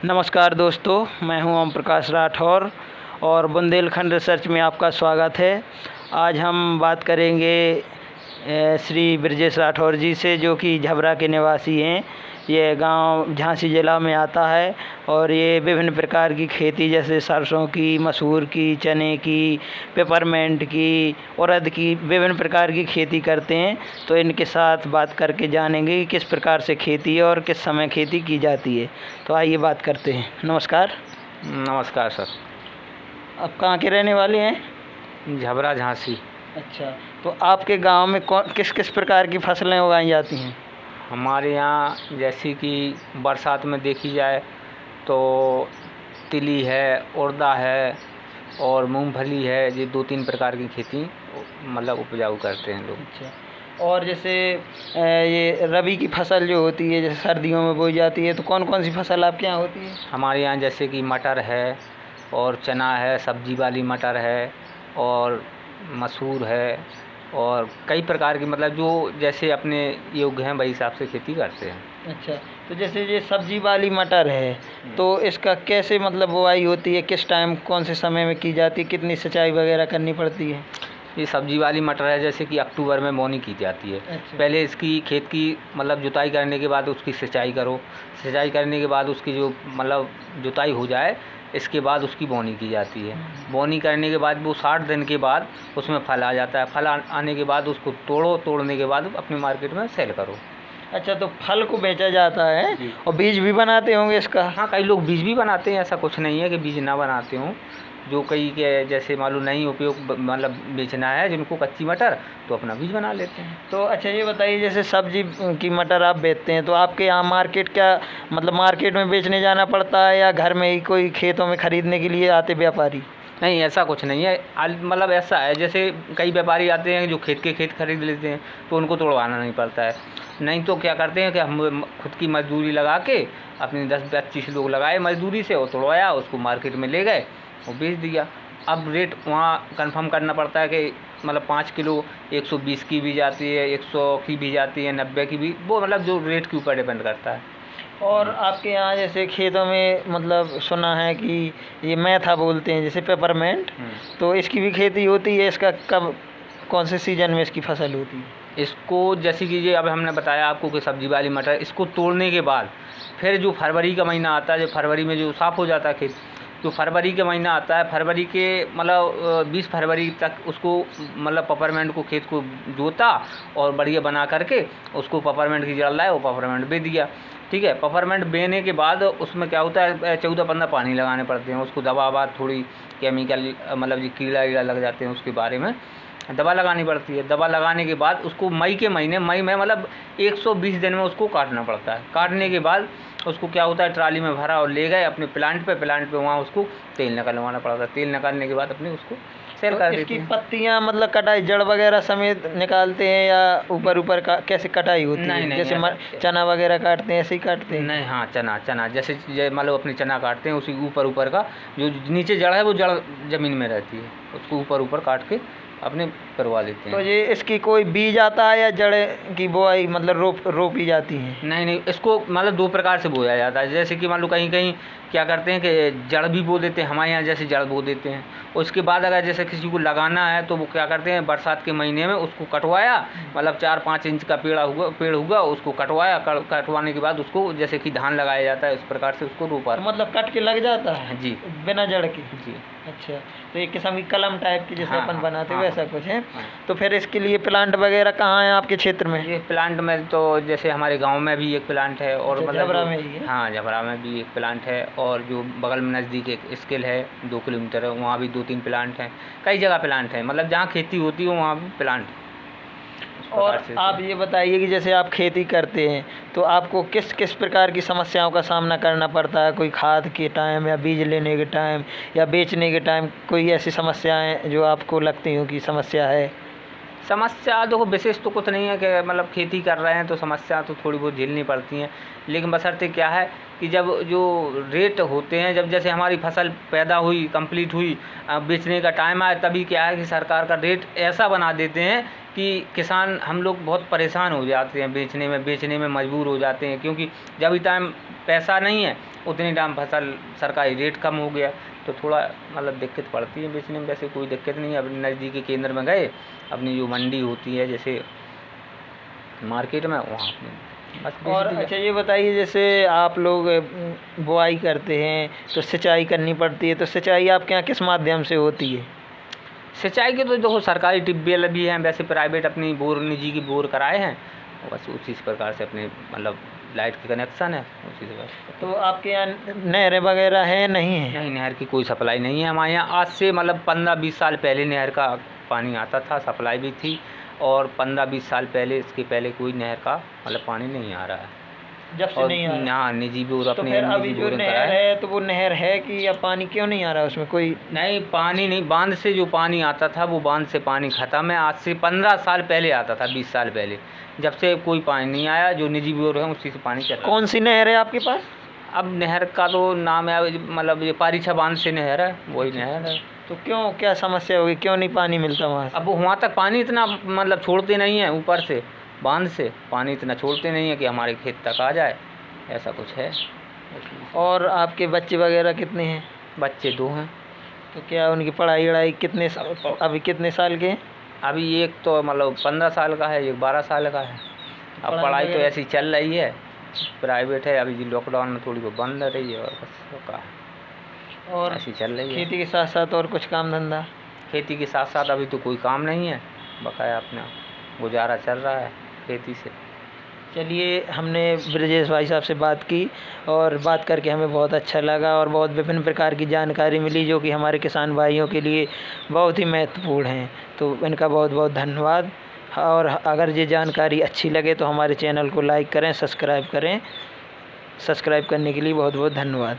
नमस्कार दोस्तों, मैं हूं ओम प्रकाश राठौर और बुंदेलखंड रिसर्च में आपका स्वागत है। आज हम बात करेंगे श्री ब्रजेश राठौर जी से, जो कि झबरा के निवासी हैं। ये गांव झांसी ज़िला में आता है और ये विभिन्न प्रकार की खेती जैसे सरसों की, मसूर की, चने की, पेपरमेंट की, उड़द की विभिन्न प्रकार की खेती करते हैं। तो इनके साथ बात करके जानेंगे कि किस प्रकार से खेती है और किस समय खेती की जाती है। तो आइए बात करते हैं। नमस्कार। नमस्कार सर। आप कहाँ के रहने वाले हैं? झबरा झांसी। अच्छा, तो आपके गांव में किस किस प्रकार की फसलें उगाई जाती हैं? हमारे यहाँ जैसे कि बरसात में देखी जाए तो तिली है, उड़दा है और मूंगफली है। ये 2-3 प्रकार की खेती मतलब उपजाऊ करते हैं लोग। अच्छा, और जैसे ये रबी की फसल जो होती है, जैसे सर्दियों में बोई जाती है, तो कौन कौन सी फसल आपके यहाँ होती है? हमारे यहाँ जैसे कि मटर है और चना है, सब्जी वाली मटर है और मसूर है और कई प्रकार की, मतलब जो जैसे अपने योग्य हैं वही हिसाब से खेती करते हैं। अच्छा, तो जैसे ये सब्जी वाली मटर है, तो इसका कैसे मतलब बुआई होती है, किस टाइम कौन से समय में की जाती है, कितनी सिंचाई वगैरह करनी पड़ती है? ये सब्जी वाली मटर है जैसे कि अक्टूबर में बोनी की जाती है। अच्छा। पहले इसकी खेत की मतलब जुताई करने के बाद उसकी सिंचाई करो। सिंचाई करने के बाद उसकी जो मतलब जुताई हो जाए, इसके बाद उसकी बोनी की जाती है। बोनी करने के बाद वो 60 दिन के बाद उसमें फल आ जाता है। फल आने के बाद उसको तोड़ने के बाद अपनी मार्केट में सेल करो। अच्छा, तो फल को बेचा जाता है जी। और बीज भी बनाते होंगे इसका? हाँ, कई लोग बीज भी बनाते हैं, ऐसा कुछ नहीं है कि बीज ना बनाते हों। जो कई के जैसे मालूम नहीं उपयोग मतलब बेचना है जिनको कच्ची मटर, तो अपना बीज बना लेते हैं। तो अच्छा, ये बताइए, जैसे सब्जी की मटर आप बेचते हैं, तो आपके यहाँ मार्केट क्या मतलब मार्केट में बेचने जाना पड़ता है या घर में ही कोई खेतों में ख़रीदने के लिए आते व्यापारी? नहीं, ऐसा कुछ नहीं है। मतलब ऐसा है जैसे कई व्यापारी आते हैं जो खेत के खेत खरीद लेते हैं, तो उनको तोड़वाना नहीं पड़ता है। नहीं तो क्या करते हैं कि हम खुद की मजदूरी लगा के अपने 10-25 लोग लगाए मजदूरी से और तोड़वाया, उसको मार्केट में ले गए और बेच दिया। अब रेट वहाँ कंफर्म करना पड़ता है कि मतलब 5 किलो 120 की भी जाती है, 100 की भी जाती है, 90 की भी, वो मतलब जो रेट के ऊपर डिपेंड करता है। और आपके यहाँ जैसे खेतों में मतलब सुना है कि ये मैथा बोलते हैं, जैसे पेपरमेंट, तो इसकी भी खेती होती है? इसका कब कौन से सीजन में इसकी फसल होती है? इसको जैसे कि ये अब हमने बताया आपको कि सब्जी वाली मटर, इसको तोड़ने के बाद फिर जो फरवरी का महीना आता है, जो फरवरी में जो साफ़ हो जाता है खेत, जो फरवरी का महीना आता है, फरवरी के मतलब 20 फरवरी तक उसको मतलब पेपरमेंट को खेत को जोता और बढ़िया बना करके उसको पेपरमेंट की जड़ लाए और पेपरमेंट बे दिया। ठीक है, पेपरमेंट बेने के बाद उसमें क्या होता है, 14-15 पानी लगाने पड़ते हैं। उसको दवा ववा थोड़ी केमिकल मतलब जो कीड़ा वीड़ा लग जाते हैं उसके बारे में दवा लगानी पड़ती है। दवा लगाने के बाद उसको मई के महीने, मई में मतलब 120 दिन में उसको काटना पड़ता है। काटने के बाद उसको क्या होता है, ट्राली में भरा और ले गए अपने प्लांट पे वहाँ उसको तेल निकलवाना पड़ता है। तेल निकालने के बाद अपने उसको सेल कर देते इसकी हैं। पत्तियाँ मतलब कटाई जड़ वगैरह समेत निकालते हैं या ऊपर का कैसे कटाई होती है? नहीं, जैसे चना वगैरह काटते हैं ऐसे ही काटते हैं? नहीं, हाँ, चना जैसे मान लो अपनी चना काटते हैं, उसी ऊपर का जो नीचे जड़ है वो जड़ ज़मीन में रहती है, उसको ऊपर काट के अपने करवा लेते हैं। तो ये इसकी कोई बीज आता है या जड़ की बुआई मतलब रोपी जाती है? नहीं, इसको मतलब 2 प्रकार से बोया जाता है। जैसे कि मान लो कहीं क्या करते हैं कि जड़ भी बो देते हैं, हमारे यहाँ जैसे जड़ बो देते हैं। उसके बाद अगर जैसे किसी को लगाना है तो वो क्या करते हैं, बरसात के महीने में उसको कटवाया, मतलब 4-5 इंच का पेड़ हुआ उसको कटवाया, कटवाने के बाद उसको जैसे कि धान लगाया जाता है, इस प्रकार से उसको रोपा। मतलब कट के लग जाता है जी, बिना जड़ के? जी। अच्छा, तो एक किस्म की कलम टाइप की जैसे हाँ, अपन हाँ, बनाते हैं हाँ, वैसा कुछ है? हाँ। तो फिर इसके लिए प्लांट वगैरह कहाँ है आपके क्षेत्र में? ये प्लांट में तो जैसे हमारे गांव में भी एक प्लांट है और अच्छा, मतलब झबरा में ही है? हाँ, झबरा में भी एक प्लांट है और जो बगल में नज़दीक एक स्किल है 2 किलोमीटर है, वहाँ भी 2-3 प्लांट हैं। कई जगह प्लांट हैं, मतलब जहाँ खेती होती है वहाँ भी प्लांट। और आप ये बताइए कि जैसे आप खेती करते हैं तो आपको किस किस प्रकार की समस्याओं का सामना करना पड़ता है? कोई खाद के टाइम या बीज लेने के टाइम या बेचने के टाइम कोई ऐसी समस्याएं जो आपको लगती हो कि समस्या है? समस्या देखो विशेष तो कुछ नहीं है कि मतलब खेती कर रहे हैं तो समस्या तो थोड़ी बहुत झेलनी पड़ती हैं, लेकिन बशर्ते क्या है कि जब जो रेट होते हैं, जब जैसे हमारी फसल पैदा हुई कंप्लीट हुई, बेचने का टाइम आया, तभी क्या है कि सरकार का रेट ऐसा बना देते हैं कि किसान हम लोग बहुत परेशान हो जाते हैं, बेचने में मजबूर हो जाते हैं, क्योंकि जब टाइम पैसा नहीं है उतनी दाम फसल सरकारी रेट कम हो गया तो थोड़ा मतलब दिक्कत पड़ती है बेचने में। वैसे कोई दिक्कत नहीं है, अपने नज़दीकी केंद्र में गए, अपनी जो मंडी होती है जैसे मार्केट में, वहाँ अपने बस बेच और दिया। अच्छा ये बताइए, जैसे आप लोग बुआई करते हैं तो सिंचाई करनी पड़ती है, तो सिंचाई आपके यहाँ किस माध्यम से होती है? सिंचाई के तो देखो सरकारी ट्यूबवेल भी हैं, वैसे प्राइवेट अपनी बोर निजी की बोर कराए हैं, और बस उसी प्रकार से अपने मतलब लाइट के कनेक्शन है उसी से बस। तो आपके यहाँ नहरें वगैरह हैं नहीं है? नहीं, नहर की कोई सप्लाई नहीं है हमारे यहाँ। आज से मतलब 15-20 साल पहले नहर का पानी आता था, सप्लाई भी थी, और 15-20 साल पहले, इसके पहले कोई नहर का मतलब पानी नहीं आ रहा है। जब से और नहीं आ रहा? यहाँ निजी बोर तो अपने फिर अभी निजी जो बोरिंग नहर कराए। है तो वो नहर है कि या पानी क्यों नहीं आ रहा उसमें कोई? नहीं, पानी नहीं, बांध से जो पानी आता था वो बांध से पानी ख़त्म है। आज से 15 साल पहले आता था, 20 साल पहले। जब से कोई पानी नहीं आया, जो निजी बोर है उसी से पानी चल रहा है। कौन सी नहर है आपके पास? अब नहर का तो नाम है मतलब ये पारीछा बांध से नहर है, वही नहर है। तो क्यों, क्या समस्या होगी, क्यों नहीं पानी मिलता वहाँ से? अब वो वहाँ तक पानी इतना मतलब छोड़ते नहीं हैं, ऊपर से बांध से पानी इतना छोड़ते नहीं है कि हमारे खेत तक आ जाए, ऐसा कुछ है। और आपके बच्चे वगैरह कितने हैं? बच्चे 2 हैं। तो क्या उनकी पढ़ाई वढ़ाई कितने अभी कितने साल के हैं? अभी एक तो मतलब 15 साल का है, एक 12 साल का है। अब पढ़ाई पढ़ाई तो वगैरह- ऐसी चल रही है, प्राइवेट है। अभी जी लॉकडाउन में थोड़ी वो बंद रही है, और बस वो का और ऐसी चल रही है। खेती के साथ साथ और कुछ काम धंधा? खेती के साथ साथ अभी तो कोई काम नहीं है, बकाया अपना गुजारा चल रहा है खेती से। चलिए, हमने ब्रजेश भाई साहब से बात की और बात करके हमें बहुत अच्छा लगा और बहुत विभिन्न प्रकार की जानकारी मिली जो कि हमारे किसान भाइयों के लिए बहुत ही महत्वपूर्ण हैं। तो इनका बहुत बहुत धन्यवाद। और अगर ये जानकारी अच्छी लगे तो हमारे चैनल को लाइक करें, सब्सक्राइब करें। सब्सक्राइब करने के लिए बहुत बहुत धन्यवाद।